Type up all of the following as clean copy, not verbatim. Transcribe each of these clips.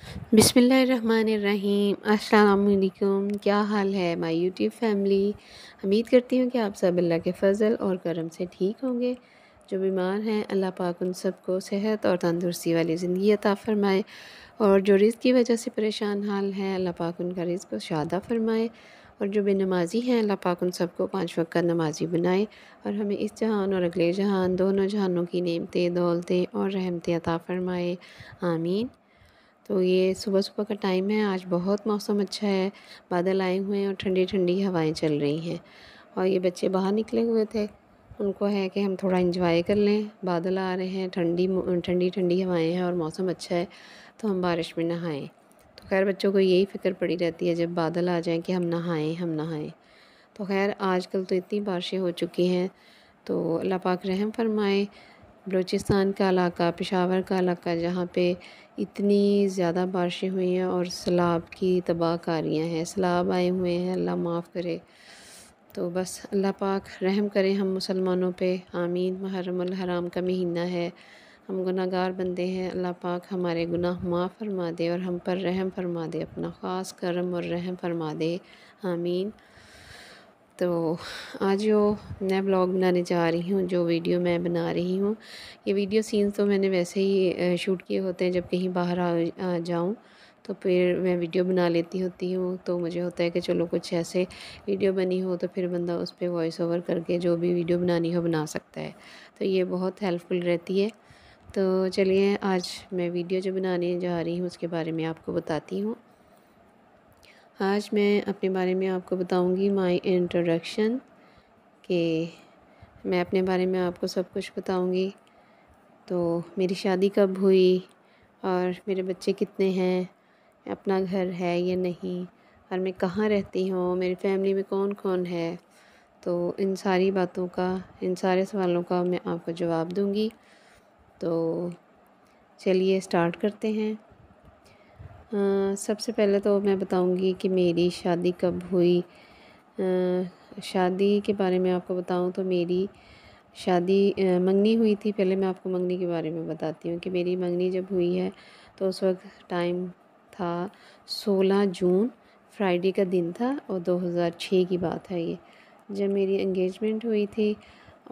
बिस्मिल्लाहिर्रहमानिर्रहीम। अस्सलाम वालेकुम। क्या हाल है माय यूट्यूब फैमिली। उम्मीद करती हूँ कि आप सब अल्लाह के फ़ज़ल और करम से ठीक होंगे। जो बीमार हैं अल्लाह पाक उन सबको सेहत और तंदुरुस्ती वाली ज़िंदगी अता फ़रमाए, और जो रिज़्क़ की वजह से परेशान हाल हैं अल्लाह पाक उनका रिज़्क़ को शादा फ़रमाए, और जो बेनमाज़ी हैं अल्लाह पाक उन सबको 5 वक़्त का नमाज़ी बनाए, और हमें इस जहान और अगले जहान दोनों जहानों की नेमतें, दौलतें और रहमतें अता फ़रमाए। आमीन। तो ये सुबह-सुबह का टाइम है, आज बहुत मौसम अच्छा है, बादल आए हुए हैं और ठंडी-ठंडी हवाएं चल रही हैं। और ये बच्चे बाहर निकले हुए थे, उनको है कि हम थोड़ा एंजॉय कर लें, बादल आ रहे हैं, ठंडी-ठंडी हवाएं हैं और मौसम अच्छा है, तो हम बारिश में नहाएं। तो खैर बच्चों को यही फ़िक्र पड़ी रहती है जब बादल आ जाएं कि हम नहाएं, हम नहाएं। तो खैर आजकल तो इतनी बारिशें हो चुकी हैं, तो अल्लाह पाक रहम फरमाए। बलूचिस्तान का इलाका, पेशावर का इलाका, जहाँ पे इतनी ज़्यादा बारिशें हुई हैं और सैलाब की तबाहकारियाँ हैं, सैलाब आए हुए हैं, अल्लाह माफ़ करे। तो बस अल्लाह पाक रहम करे हम मुसलमानों पे। आमीन। मुहर्रमुल हराम का महीना है, हम गुनहगार बंदे हैं, अल्लाह पाक हमारे गुनाह माफ़ फरमा दे और हम पर रहम फरमा दे, अपना ख़ास करम और रहम फरमा दे। आमीन। तो आज जो मैं ब्लॉग बनाने जा रही हूँ, जो वीडियो मैं बना रही हूँ, ये वीडियो सीन्स तो मैंने वैसे ही शूट किए होते हैं, जब कहीं बाहर आ जाऊँ तो फिर मैं वीडियो बना लेती होती हूँ। तो मुझे होता है कि चलो कुछ ऐसे वीडियो बनी हो तो फिर बंदा उस पर वॉइस ओवर करके जो भी वीडियो बनानी हो बना सकता है, तो ये बहुत हेल्पफुल रहती है। तो चलिए आज मैं वीडियो जो बनाने जा रही हूँ उसके बारे में आपको बताती हूँ। आज मैं अपने बारे में आपको बताऊंगी माय इंट्रोडक्शन, कि मैं अपने बारे में आपको सब कुछ बताऊंगी। तो मेरी शादी कब हुई, और मेरे बच्चे कितने हैं, अपना घर है या नहीं, और मैं कहाँ रहती हूँ, मेरी फैमिली में कौन कौन है। तो इन सारी बातों का, इन सारे सवालों का मैं आपको जवाब दूंगी। तो चलिए स्टार्ट करते हैं। सबसे पहले तो मैं बताऊंगी कि मेरी शादी कब हुई। शादी के बारे में आपको बताऊं तो मेरी शादी मंगनी हुई थी। पहले मैं आपको मंगनी के बारे में बताती हूँ कि मेरी मंगनी जब हुई है तो उस वक्त टाइम था 16 जून, फ्राइडे का दिन था, और 2006 की बात है ये, जब मेरी एंगेजमेंट हुई थी।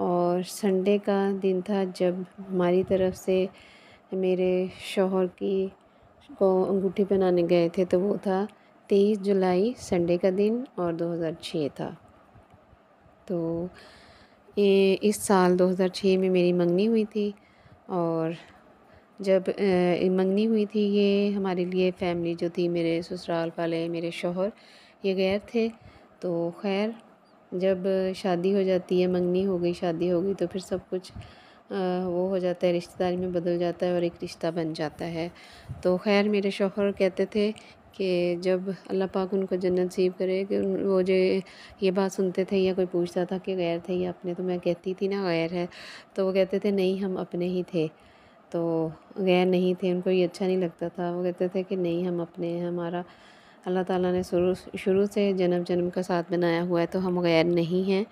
और संडे का दिन था जब हमारी तरफ से मेरे शौहर की को अंगूठी पहनाने गए थे, तो वो था 23 जुलाई, संडे का दिन, और 2006 था। तो ये इस साल 2006 में मेरी मंगनी हुई थी। और जब मंगनी हुई थी, ये हमारे लिए फैमिली जो थी, मेरे ससुराल वाले, मेरे शौहर, ये गैर थे। तो खैर जब शादी हो जाती है, मंगनी हो गई, शादी हो गई, तो फिर सब कुछ वो हो जाता है, रिश्तेदारी में बदल जाता है और एक रिश्ता बन जाता है। तो खैर मेरे शौहर कहते थे कि जब अल्लाह पाक उनको जन्नत नसीब करे, कि वो जो ये बात सुनते थे या कोई पूछता था कि गैर थे या अपने, तो मैं कहती थी ना गैर है, तो वो कहते थे नहीं हम अपने ही थे। तो गैर नहीं थे, उनको ये अच्छा नहीं लगता था। वो कहते थे कि नहीं हम अपने हैं, हमारा अल्लाह ताला ने शुरू शुरू से जन्म जन्म का साथ बनाया हुआ है, तो हम गैर नहीं हैं,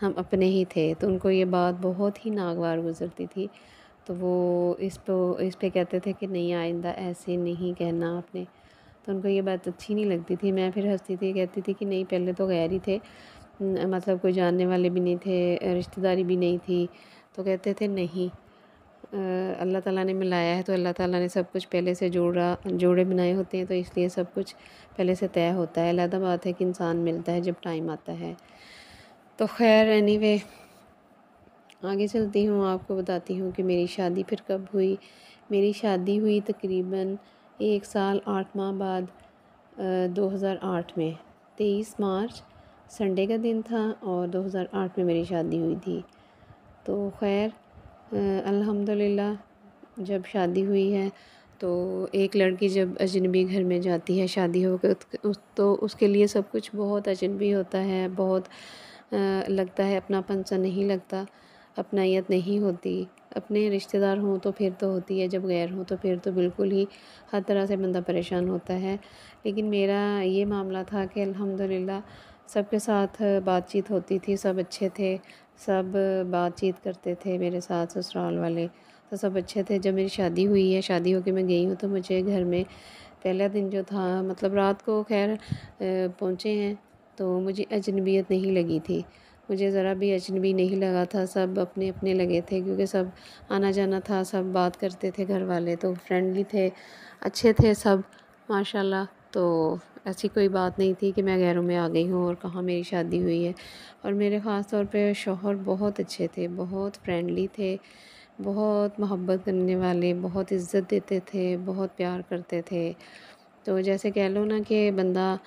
हम अपने ही थे। तो उनको ये बात बहुत ही नागवार गुजरती थी। तो वो इस पे कहते थे कि नहीं आइंदा ऐसे नहीं कहना आपने। तो उनको ये बात अच्छी नहीं लगती थी। मैं फिर हंसती थी, कहती थी कि नहीं पहले तो गैर ही थे, मतलब कोई जानने वाले भी नहीं थे, रिश्तेदारी भी नहीं थी। तो कहते थे नहीं, अल्लाह ताला ने मिलाया है, तो अल्लाह ताला ने सब कुछ पहले से जोड़े बनाए होते हैं, तो इसलिए सब कुछ पहले से तय होता है। अलग बात है कि इंसान मिलता है जब टाइम आता है। तो खैर एनीवे आगे चलती हूँ, आपको बताती हूँ कि मेरी शादी फिर कब हुई। मेरी शादी हुई तकरीबन 1 साल 8 माह बाद, 2008 में, 23 मार्च संडे का दिन था, और 2008 में मेरी शादी हुई थी। तो खैर अल्हम्दुलिल्लाह जब शादी हुई है, तो एक लड़की जब अजनबी घर में जाती है शादी होकर, तो उसके लिए सब कुछ बहुत अजनबी होता है, बहुत लगता है, अपनापन सा नहीं लगता, अपनायत नहीं होती। अपने रिश्तेदार हों तो फिर तो होती है, जब गैर हों तो फिर तो बिल्कुल ही हर तरह से बंदा परेशान होता है। लेकिन मेरा ये मामला था कि अल्हम्दुलिल्लाह सबके साथ बातचीत होती थी, सब अच्छे थे, सब बातचीत करते थे मेरे साथ, ससुराल वाले तो सब अच्छे थे। जब मेरी शादी हुई है, शादी होके मैं गई हूँ, तो मुझे घर में पहला दिन जो था मतलब रात को खैर पहुँचे हैं तो मुझे अजनबियत नहीं लगी थी। मुझे ज़रा भी अजनबी नहीं लगा था, सब अपने अपने लगे थे क्योंकि सब आना जाना था, सब बात करते थे, घर वाले तो फ्रेंडली थे, अच्छे थे सब माशाल्लाह। तो ऐसी कोई बात नहीं थी कि मैं गैरों में आ गई हूँ और कहाँ मेरी शादी हुई है। और मेरे ख़ास तौर पे शौहर बहुत अच्छे थे, बहुत फ्रेंडली थे, बहुत मोहब्बत करने वाले, बहुत इज़्ज़त देते थे, बहुत प्यार करते थे। तो जैसे कह लो ना कि बंदा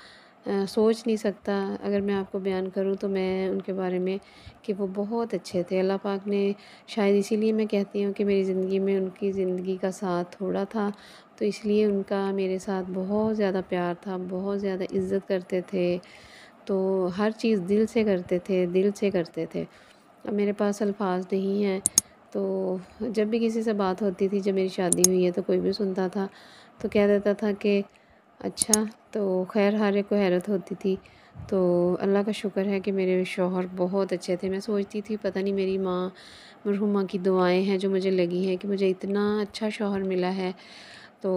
सोच नहीं सकता, अगर मैं आपको बयान करूँ तो मैं उनके बारे में कि वो बहुत अच्छे थे। अल्लाह पाक ने शायद इसीलिए मैं कहती हूँ कि मेरी ज़िंदगी में उनकी ज़िंदगी का साथ थोड़ा था, तो इसलिए उनका मेरे साथ बहुत ज़्यादा प्यार था, बहुत ज़्यादा इज़्ज़त करते थे। तो हर चीज़ दिल से करते थे, दिल से करते थे। अब मेरे पास अल्फाज नहीं हैं, तो जब भी किसी से बात होती थी, जब मेरी शादी हुई है तो कोई भी सुनता था तो कह देता था कि अच्छा, तो ख़ैर हर एक को हैरत होती थी। तो अल्लाह का शुक्र है कि मेरे शौहर बहुत अच्छे थे। मैं सोचती थी पता नहीं मेरी माँ मरहुमा की दुआएं हैं जो मुझे लगी हैं कि मुझे इतना अच्छा शौहर मिला है। तो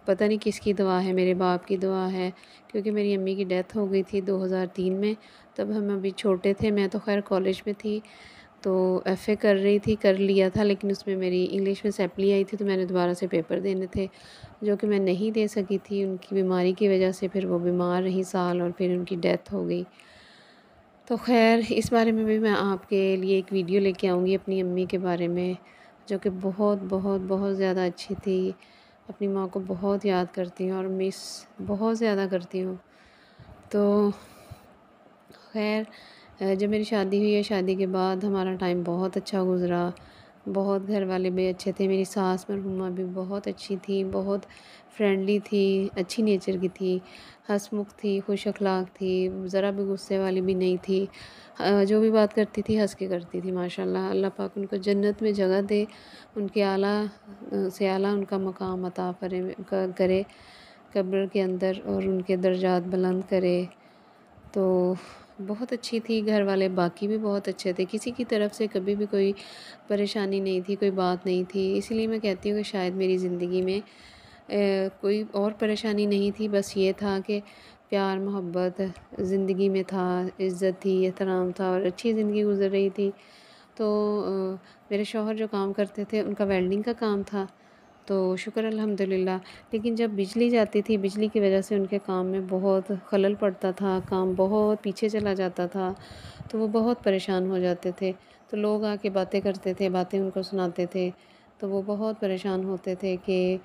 पता नहीं किसकी दुआ है, मेरे बाप की दुआ है, क्योंकि मेरी अम्मी की डेथ हो गई थी 2003 में। तब हम अभी छोटे थे, मैं तो ख़ैर कॉलेज में थी, तो एफ़ए कर रही थी, कर लिया था, लेकिन उसमें मेरी इंग्लिश में सप्ली आई थी तो मैंने दोबारा से पेपर देने थे, जो कि मैं नहीं दे सकी थी उनकी बीमारी की वजह से। फिर वो बीमार रहीं साल और फिर उनकी डेथ हो गई। तो ख़ैर इस बारे में भी मैं आपके लिए एक वीडियो लेके आऊँगी अपनी अम्मी के बारे में, जो कि बहुत बहुत बहुत ज़्यादा अच्छी थी। अपनी माँ को बहुत याद करती हूँ और मिस बहुत ज़्यादा करती हूँ। तो ख़ैर जब मेरी शादी हुई है, शादी के बाद हमारा टाइम बहुत अच्छा गुज़रा, बहुत घर वाले भी अच्छे थे। मेरी सास मरहुमा भी बहुत अच्छी थी, बहुत फ्रेंडली थी, अच्छी नेचर की थी, हँसमुख थी, खुश अखलाक थी, ज़रा भी गुस्से वाली भी नहीं थी। जो भी बात करती थी हँस के करती थी माशाल्लाह। अल्लाह पाक उनको जन्नत में जगह दे, उनके आला से आला उनका मकाम अता करे कब्र के अंदर और उनके दर्जात बुलंद करे। तो बहुत अच्छी थी, घर वाले बाकी भी बहुत अच्छे थे, किसी की तरफ से कभी भी कोई परेशानी नहीं थी, कोई बात नहीं थी। इसीलिए मैं कहती हूँ कि शायद मेरी ज़िंदगी में कोई और परेशानी नहीं थी, बस ये था कि प्यार मोहब्बत ज़िंदगी में था, इज़्ज़त थी, एहतराम था और अच्छी ज़िंदगी गुज़र रही थी। तो मेरे शौहर जो काम करते थे उनका वेल्डिंग का काम था, तो शुक्र अल्हम्दुलिल्लाह। लेकिन जब बिजली जाती थी, बिजली की वजह से उनके काम में बहुत खलल पड़ता था, काम बहुत पीछे चला जाता था, तो वो बहुत परेशान हो जाते थे। तो लोग आके बातें करते थे, बातें उनको सुनाते थे, तो वो बहुत परेशान होते थे कि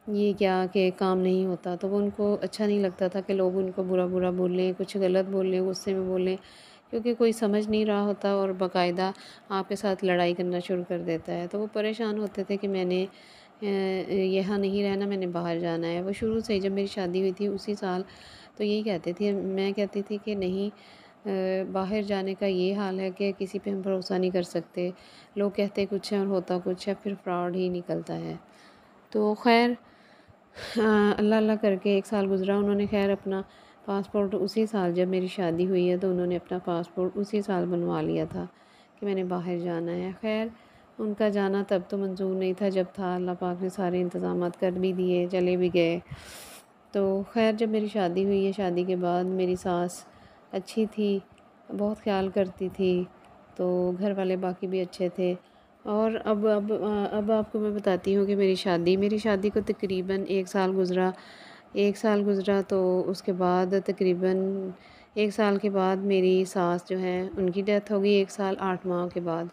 ये क्या कि काम नहीं होता। तो वो उनको अच्छा नहीं लगता था कि लोग उनको बुरा-बुरा बोलें, कुछ गलत बोलें, गुस्से में बोलें, क्योंकि कोई समझ नहीं रहा होता और बाकायदा आपके साथ लड़ाई करना शुरू कर देता है। तो वो परेशान होते थे कि मैंने यहाँ नहीं रहना, मैंने बाहर जाना है। वो शुरू से ही जब मेरी शादी हुई थी उसी साल तो यही कहते थे, मैं कहती थी कि नहीं, बाहर जाने का ये हाल है कि किसी पे हम भरोसा नहीं कर सकते। लोग कहते कुछ हैं और होता कुछ है, फिर फ्रॉड ही निकलता है। तो ख़ैर अल्लाह अल्लाह करके 1 साल गुज़रा, उन्होंने ख़ैर अपना पासपोर्ट उसी साल जब मेरी शादी हुई है तो उन्होंने अपना पासपोर्ट उसी साल बनवा लिया था कि मैंने बाहर जाना है। ख़ैर उनका जाना तब तो मंज़ूर नहीं था जब था, अल्लाह पाक ने सारे इंतज़ामात कर भी दिए, चले भी गए। तो ख़ैर जब मेरी शादी हुई है, शादी के बाद मेरी सास अच्छी थी, बहुत ख़्याल करती थी, तो घर वाले बाकी भी अच्छे थे। और अब आपको मैं बताती हूँ कि मेरी शादी को तकरीबन 1 साल गुज़रा। 1 साल गुज़रा तो उसके बाद तकरीबन 1 साल के बाद मेरी सास जो हैं उनकी डेथ हो गई, 1 साल 8 माह के बाद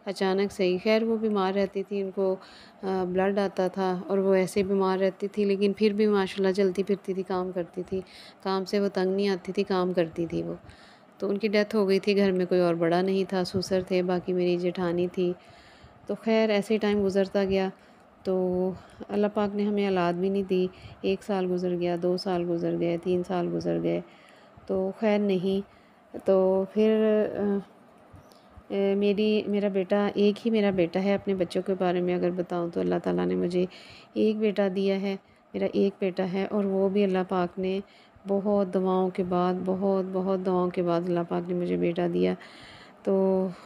अचानक से ही। ख़ैर वो बीमार रहती थी, उनको ब्लड आता था और वो ऐसे ही बीमार रहती थी, लेकिन फिर भी माशाल्लाह चलती फिरती थी, काम करती थी। काम से वो तंग नहीं आती थी, काम करती थी वो। तो उनकी डेथ हो गई थी, घर में कोई और बड़ा नहीं था, ससुर थे, बाकी मेरी जेठानी थी। तो ख़ैर ऐसे ही टाइम गुज़रता गया, तो अल्लाह पाक ने हमें औलाद भी नहीं दी। 1 साल गुज़र गया, 2 साल गुज़र गए, 3 साल गुज़र गए, तो ख़ैर नहीं। तो फिर मेरा बेटा, एक ही मेरा बेटा है। अपने बच्चों के बारे में अगर बताऊँ तो अल्लाह ताला ने मुझे एक बेटा दिया है, मेरा एक बेटा है, और वो भी अल्लाह पाक ने बहुत दुआओं के बाद, बहुत बहुत दुआओं के बाद अल्लाह पाक ने मुझे बेटा दिया। तो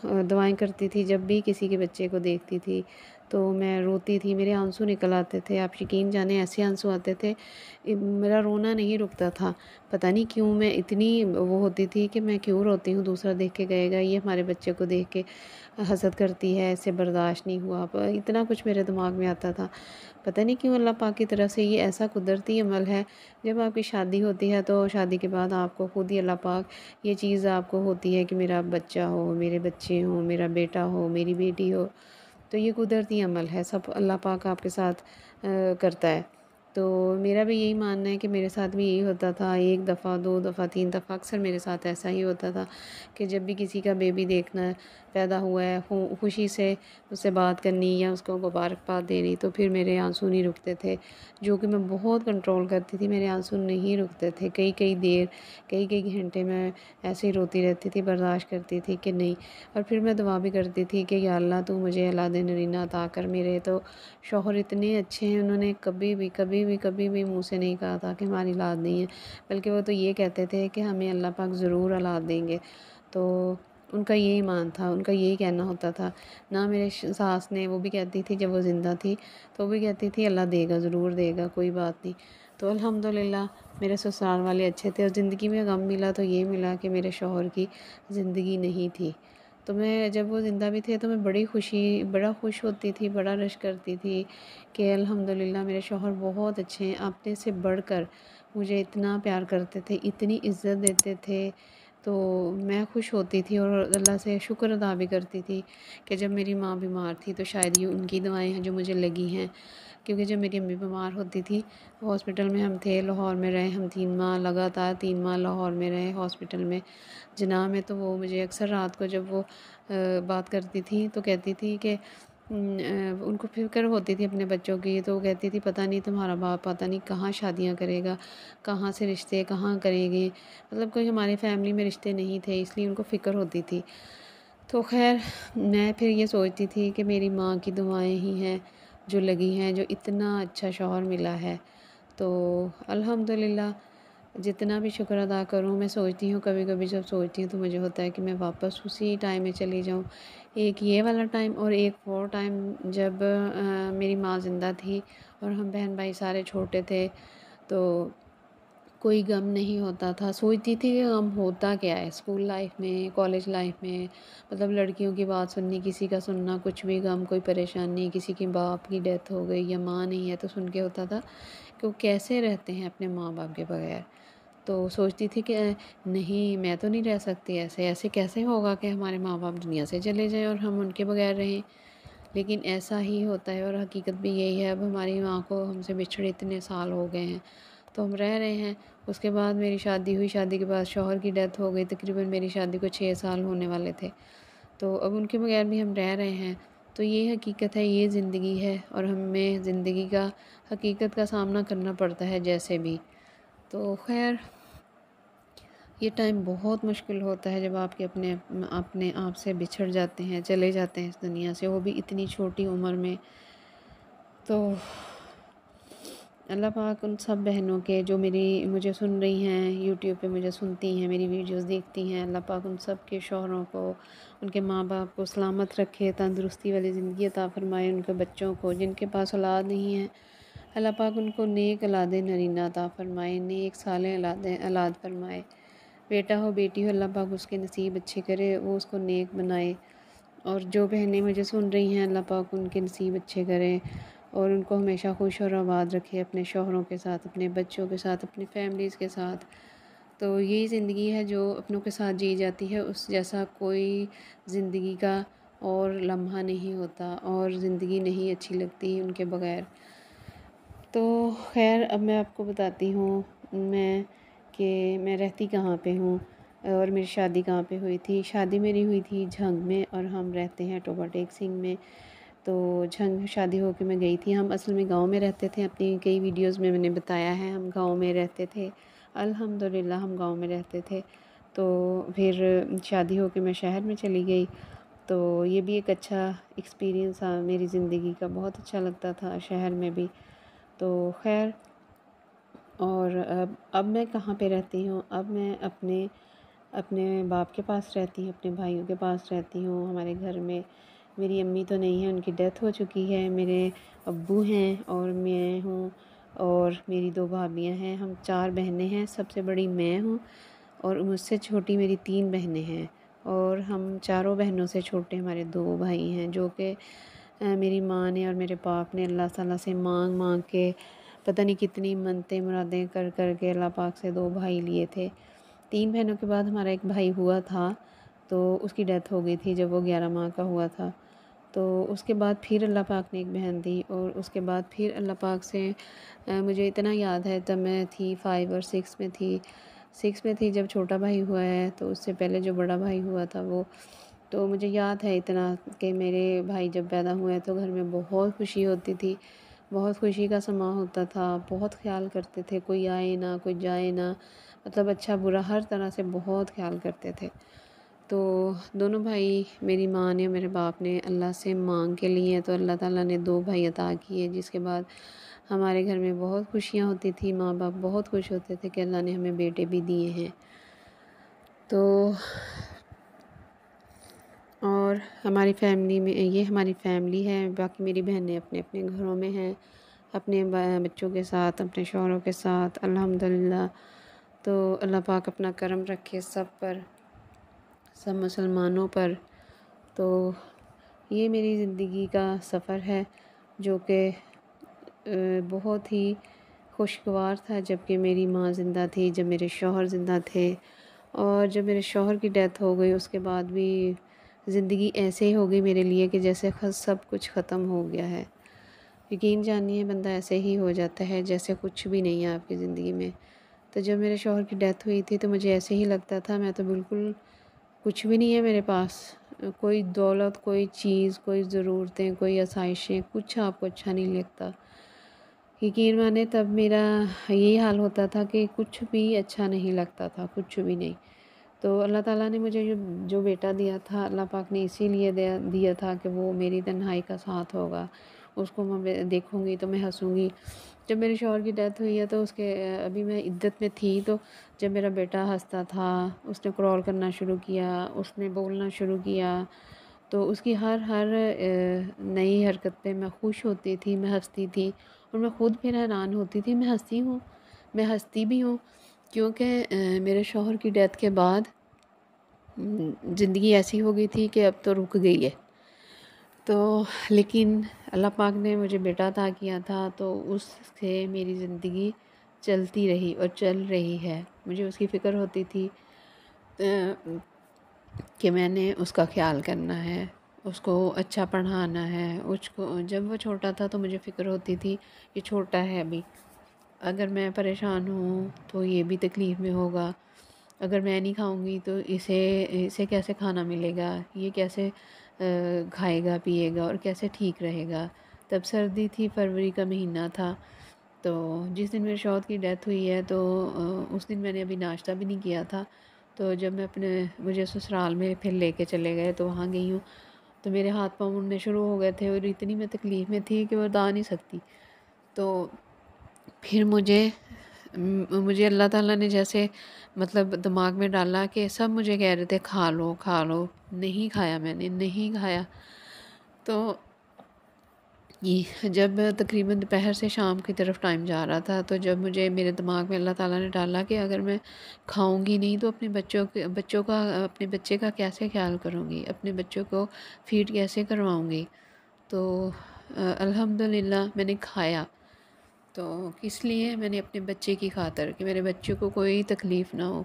दुआएं करती थी, जब भी किसी के बच्चे को देखती थी तो मैं रोती थी, मेरे आंसू निकल आते थे, आप यकीन जाने ऐसे आंसू आते थे, मेरा रोना नहीं रुकता था। पता नहीं क्यों मैं इतनी वो होती थी कि मैं क्यों रोती हूँ, दूसरा देख के गएगा, ये हमारे बच्चे को देख के हसद करती है, इससे बर्दाश्त नहीं हुआ, इतना कुछ मेरे दिमाग में आता था। पता नहीं क्यों अल्लाह पाक की तरफ से ये ऐसा कुदरती अमल है। जब आपकी शादी होती है तो शादी के बाद आपको खुद ही अल्लाह पाक ये चीज़ आपको होती है कि मेरा बच्चा हो, मेरे बच्चे हों, मेरा बेटा हो, मेरी बेटी हो। तो ये कुदरती अमल है, सब अल्लाह पाक आपके साथ करता है। तो मेरा भी यही मानना है कि मेरे साथ भी यही होता था, 1 दफ़ा, 2 दफ़ा, 3 दफ़ा, अक्सर मेरे साथ ऐसा ही होता था कि जब भी किसी का बेबी देखना है, पैदा हुआ है, खुशी से उससे बात करनी या उसको मुबारकबाद देनी, तो फिर मेरे आंसू नहीं रुकते थे, जो कि मैं बहुत कंट्रोल करती थी, मेरे आंसू नहीं रुकते थे। कई-कई देर, कई-कई घंटे मैं ऐसे ही रोती रहती थी, बर्दाश्त करती थी कि नहीं। और फिर मैं दुआ भी करती थी कि या अल्लाह तू मुझे औलाद नरीना अता कर। मेरे तो शौहर इतने अच्छे हैं, उन्होंने कभी भी मुँह से नहीं कहा था कि हमारी औलाद नहीं है, बल्कि वो तो ये कहते थे कि हमें अल्लाह पाक ज़रूर औलाद देंगे। तो उनका यही ईमान था, उनका यही कहना होता था। ना मेरे सास ने, वो भी कहती थी जब वो ज़िंदा थी, तो वो भी कहती थी अल्लाह देगा, ज़रूर देगा, कोई बात नहीं। तो अल्हम्दुलिल्लाह मेरे ससुराल वाले अच्छे थे, और ज़िंदगी में गम मिला तो ये मिला कि मेरे शौहर की ज़िंदगी नहीं थी। तो मैं, जब वो ज़िंदा भी थे तो मैं बड़ा खुश होती थी, बड़ा रश करती थी कि अल्हम्दुलिल्लाह मेरे शौहर बहुत अच्छे हैं, अपने से बढ़कर मुझे इतना प्यार करते थे, इतनी इज़्ज़त देते थे। तो मैं खुश होती थी और अल्लाह से शुक्र अदा भी करती थी कि जब मेरी माँ बीमार थी तो शायद ये उनकी दवाएँ हैं जो मुझे लगी हैं। क्योंकि जब मेरी अम्मी बीमार होती थी, हॉस्पिटल में हम थे, लाहौर में रहे हम 3 माह, लगातार 3 माह लाहौर में रहे हॉस्पिटल में, जिनाह में। तो वो मुझे अक्सर रात को जब वो बात करती थी तो कहती थी कि उनको फ़िक्र होती थी अपने बच्चों की, तो वो कहती थी पता नहीं तुम्हारा बाप पता नहीं कहाँ शादियाँ करेगा, कहाँ से रिश्ते कहाँ करेंगे, मतलब कोई हमारी फैमिली में रिश्ते नहीं थे, इसलिए उनको फ़िक्र होती थी। तो ख़ैर मैं फिर ये सोचती थी कि मेरी माँ की दुआएं ही हैं जो लगी हैं, जो इतना अच्छा शौहर मिला है। तो अल्हम्दुलिल्लाह जितना भी शुक्र अदा करूँ, मैं सोचती हूँ, कभी-कभी जब सोचती हूँ तो मुझे होता है कि मैं वापस उसी टाइम में चली जाऊँ। एक ये वाला टाइम और एक वो टाइम जब मेरी माँ ज़िंदा थी और हम बहन-भाई सारे छोटे थे, तो कोई गम नहीं होता था। सोचती थी कि गम होता क्या है स्कूल लाइफ़ में, कॉलेज लाइफ़ में, मतलब लड़कियों की बात सुननी, किसी का सुनना, कुछ भी गम, कोई परेशानी, किसी की बाप की डेथ हो गई या माँ नहीं है, तो सुन के होता था कि वो कैसे रहते हैं अपने माँ-बाप के बगैर। तो सोचती थी कि नहीं मैं तो नहीं रह सकती ऐसे, ऐसे कैसे होगा कि हमारे माँ-बाप दुनिया से चले जाएँ और हम उनके बगैर रहें। लेकिन ऐसा ही होता है और हकीकत भी यही है। अब हमारी माँ को हमसे बिछड़े इतने साल हो गए हैं, तो हम रह रहे हैं। उसके बाद मेरी शादी हुई, शादी के बाद शौहर की डेथ हो गई, तकरीबन मेरी शादी को 6 साल होने वाले थे। तो अब उनके बगैर भी हम रह रहे हैं। तो ये हकीकत है, ये ज़िंदगी है और हमें ज़िंदगी का हकीकत का सामना करना पड़ता है जैसे भी। तो ख़ैर ये टाइम बहुत मुश्किल होता है जब आपके अपने अपने आप से बिछड़ जाते हैं, चले जाते हैं इस दुनिया से, वो भी इतनी छोटी उम्र में। तो अल्लाह पाक उन सब बहनों के जो मेरी मुझे सुन रही हैं, यूट्यूब पे मुझे सुनती हैं, मेरी वीडियोस देखती हैं, अल्लाह पाक उन सब के शौहरों को, उनके माँ बाप को सलामत रखे, तंदुरुस्ती वाली ज़िंदगी अता फ़रमाए। उनके बच्चों को जिनके पास औलाद नहीं है, अल्लाह पाक उनको नेक औलाद नरीना अता फ़रमाए, नेक सालेह औलाद फ़रमाए। बेटा हो बेटी हो, अल्लाह पाक उसके नसीब अच्छे करे, वो उसको नेक बनाए। और जो बहनें मुझे सुन रही हैं, अल्लाह पाक उनके नसीब अच्छे करें और उनको हमेशा खुश और आबाद रखे अपने शौहरों के साथ, अपने बच्चों के साथ, अपनी फैमिलीज़ के साथ। तो यही ज़िंदगी है जो अपनों के साथ जी जाती है, उस जैसा कोई ज़िंदगी का और लम्हा नहीं होता और ज़िंदगी नहीं अच्छी लगती उनके बगैर। तो ख़ैर अब मैं आपको बताती हूँ मैं रहती कहाँ पे हूँ और मेरी शादी कहाँ पे हुई थी। शादी मेरी हुई थी झंग में और हम रहते हैं टोबा टेक सिंह में। तो झंग शादी होके मैं गई थी। हम असल में गाँव में रहते थे, अपनी कई वीडियोज़ में मैंने बताया है हम गाँव में रहते थे। अल्हम्दुलिल्लाह हम गाँव में रहते थे। तो फिर शादी होके मैं शहर में चली गई। तो ये भी एक अच्छा एक्सपीरियंस था मेरी ज़िंदगी का, बहुत अच्छा लगता था शहर में भी। तो ख़ैर और अब मैं कहाँ पे रहती हूँ, अब मैं अपने अपने बाप के पास रहती हूँ, अपने भाइयों के पास रहती हूँ। हमारे घर में मेरी अम्मी तो नहीं है, उनकी डेथ हो चुकी है। मेरे अब्बू हैं और मैं हूँ और मेरी 2 भाभियाँ हैं। हम 4 बहनें हैं, सबसे बड़ी मैं हूँ और मुझसे छोटी मेरी 3 बहनें हैं और हम चारों बहनों से छोटे हमारे 2 भाई हैं, जो कि मेरी माँ ने और मेरे बाप ने अल्लाह ताला से मांग मांग के पता नहीं कितनी मन्नतें मुरादें कर कर के अल्लाह पाक से 2 भाई लिए थे। 3 बहनों के बाद हमारा एक भाई हुआ था, तो उसकी डेथ हो गई थी जब वो 11 माह का हुआ था। तो उसके बाद फिर अल्लाह पाक ने एक बहन दी और उसके बाद फिर अल्लाह पाक से मुझे इतना याद है, तब मैं थी 5 और 6 में थी। 6 में थी जब छोटा भाई हुआ है, तो उससे पहले जो बड़ा भाई हुआ था वो, तो मुझे याद है इतना कि मेरे भाई जब पैदा हुए तो घर में बहुत खुशी होती थी, बहुत खुशी का समा होता था, बहुत ख्याल करते थे, कोई आए ना कोई जाए ना, मतलब अच्छा बुरा हर तरह से बहुत ख्याल करते थे। तो दोनों भाई मेरी माँ ने और मेरे बाप ने अल्लाह से मांग के लिए, तो अल्लाह ताला ने 2 भाई अता किए, जिसके बाद हमारे घर में बहुत खुशियाँ होती थी। माँ बाप बहुत खुश होते थे कि अल्लाह ने हमें बेटे भी दिए हैं। तो और हमारी फैमिली में ये हमारी फैमिली है, बाकी मेरी बहनें अपने अपने घरों में हैं, अपने बच्चों के साथ, अपने शौहरों के साथ अल्हम्दुलिल्लाह। तो अल्लाह पाक अपना करम रखे सब पर, सब मुसलमानों पर। तो ये मेरी ज़िंदगी का सफ़र है जो कि बहुत ही खुशगवार था, जबकि मेरी माँ ज़िंदा थी, जब मेरे शौहर ज़िंदा थे, और जब मेरे शौहर की डेथ हो गई उसके बाद भी ज़िंदगी ऐसे ही हो गई मेरे लिए कि जैसे सब कुछ ख़त्म हो गया है। यकीन जानिए, बंदा ऐसे ही हो जाता है जैसे कुछ भी नहीं है आपकी ज़िंदगी में। तो जब मेरे शौहर की डेथ हुई थी तो मुझे ऐसे ही लगता था मैं तो बिल्कुल कुछ भी नहीं है मेरे पास। कोई दौलत, कोई चीज़, कोई ज़रूरतें, कोई आसाइशें, कुछ आपको अच्छा नहीं लगता। यकीन माने तब मेरा यही हाल होता था कि कुछ भी अच्छा नहीं लगता था, कुछ भी नहीं। तो अल्लाह ताला ने मुझे जो जो बेटा दिया था, अल्लाह पाक ने इसीलिए दिया था कि वो मेरी तन्हाई का साथ होगा। उसको मैं देखूँगी तो मैं हँसूँगी। जब मेरे शौहर की डेथ हुई है तो उसके अभी मैं इद्दत में थी, तो जब मेरा बेटा हँसता था, उसने क्रॉल करना शुरू किया, उसने बोलना शुरू किया, तो उसकी हर नई हरकत पे मैं खुश होती थी, मैं हँसती थी और मैं ख़ुद फिर हैरान होती थी, मैं हँसी हूँ, मैं हँसती भी हूँ, क्योंकि मेरे शौहर की डेथ के बाद ज़िंदगी ऐसी हो गई थी कि अब तो रुक गई है। तो लेकिन अल्लाह पाक ने मुझे बेटा अता किया था, तो उससे मेरी ज़िंदगी चलती रही और चल रही है। मुझे उसकी फ़िक्र होती थी कि मैंने उसका ख़्याल करना है, उसको अच्छा पढ़ाना है। उसको जब वो छोटा था तो मुझे फ़िक्र होती थी, ये छोटा है अभी, अगर मैं परेशान हूँ तो ये भी तकलीफ़ में होगा, अगर मैं नहीं खाऊंगी तो इसे इसे कैसे खाना मिलेगा, ये कैसे खाएगा पिएगा और कैसे ठीक रहेगा। तब सर्दी थी, फरवरी का महीना था। तो जिस दिन मेरे शौहर की डेथ हुई है तो उस दिन मैंने अभी नाश्ता भी नहीं किया था। तो जब मैं अपने मुझे ससुराल में फिर लेके चले गए तो वहाँ गई हूँ, तो मेरे हाथ पाँव मुड़ने शुरू हो गए थे और इतनी मैं तकलीफ़ में थी कि बता नहीं सकती। तो फिर मुझे अल्लाह ताला ने जैसे मतलब दिमाग में डाला कि सब मुझे कह रहे थे खा लो खा लो, नहीं खाया, मैंने नहीं खाया। तो ये जब तकरीबन दोपहर से शाम की तरफ टाइम जा रहा था, तो जब मुझे मेरे दिमाग में अल्लाह ताला ने डाला कि अगर मैं खाऊंगी नहीं तो अपने बच्चों का अपने बच्चे का कैसे ख्याल करूँगी, अपने बच्चों को फीड कैसे करवाऊँगी। तो अल्हम्दुलिल्लाह मैंने खाया। तो किस लिए? मैंने अपने बच्चे की खातिर, कि मेरे बच्चे को कोई तकलीफ़ ना हो।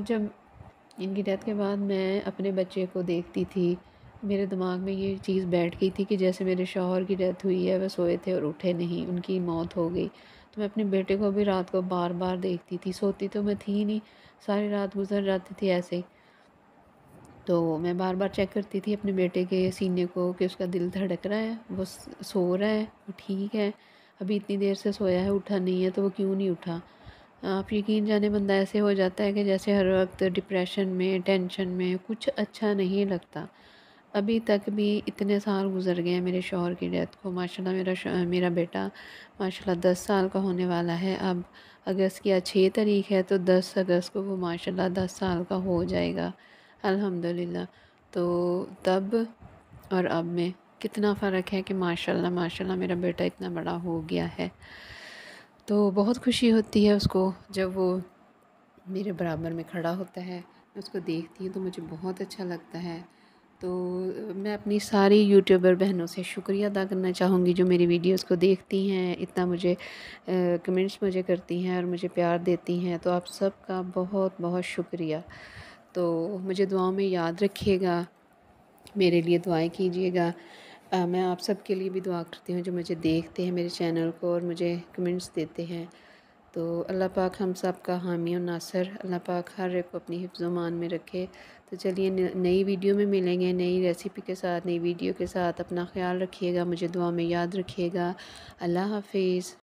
जब इनकी डेथ के बाद मैं अपने बच्चे को देखती थी, मेरे दिमाग में ये चीज़ बैठ गई थी कि जैसे मेरे शौहर की डेथ हुई है, वह सोए थे और उठे नहीं, उनकी मौत हो गई। तो मैं अपने बेटे को भी रात को बार बार देखती थी, सोती तो मैं थी नहीं, सारी रात गुजर जाती थी ऐसे ही। तो मैं बार बार चेक करती थी अपने बेटे के सीने को कि उसका दिल धड़क रहा है, वो सो रहा है, वो ठीक है, अभी इतनी देर से सोया है, उठा नहीं है, तो वो क्यों नहीं उठा। आप यकीन जाने, बंदा ऐसे हो जाता है कि जैसे हर वक्त डिप्रेशन में, टेंशन में, कुछ अच्छा नहीं लगता। अभी तक भी इतने साल गुजर गए हैं मेरे शौहर की डेथ को, माशाल्लाह मेरा बेटा माशाल्लाह 10 साल का होने वाला है अब। अगस्त की आज 6 तारीख है, तो 10 अगस्त को वो माशाल्लाह 10 साल का हो जाएगा, अल्हम्दुलिल्लाह। तो तब और अब में कितना फ़र्क है कि माशाल्लाह माशाल्लाह मेरा बेटा इतना बड़ा हो गया है। तो बहुत खुशी होती है उसको जब वो मेरे बराबर में खड़ा होता है। मैं उसको देखती हूँ तो मुझे बहुत अच्छा लगता है। तो मैं अपनी सारी यूट्यूबर बहनों से शुक्रिया अदा करना चाहूँगी जो मेरी वीडियोस को देखती हैं, इतना मुझे कमेंट्स मुझे करती हैं और मुझे प्यार देती हैं। तो आप सबका बहुत बहुत शुक्रिया। तो मुझे दुआओं में याद रखिएगा, मेरे लिए दुआएं कीजिएगा। मैं आप सब के लिए भी दुआ करती हूँ जो मुझे देखते हैं मेरे चैनल को और मुझे कमेंट्स देते हैं। तो अल्लाह पाक हम सब का हामी और नासर, अल्लाह पाक हर एक को अपनी हिफ्ज़ मान में रखे। तो चलिए नई वीडियो में मिलेंगे, नई रेसिपी के साथ, नई वीडियो के साथ। अपना ख्याल रखिएगा, मुझे दुआ में याद रखिएगा। अल्लाह हाफ़िज़।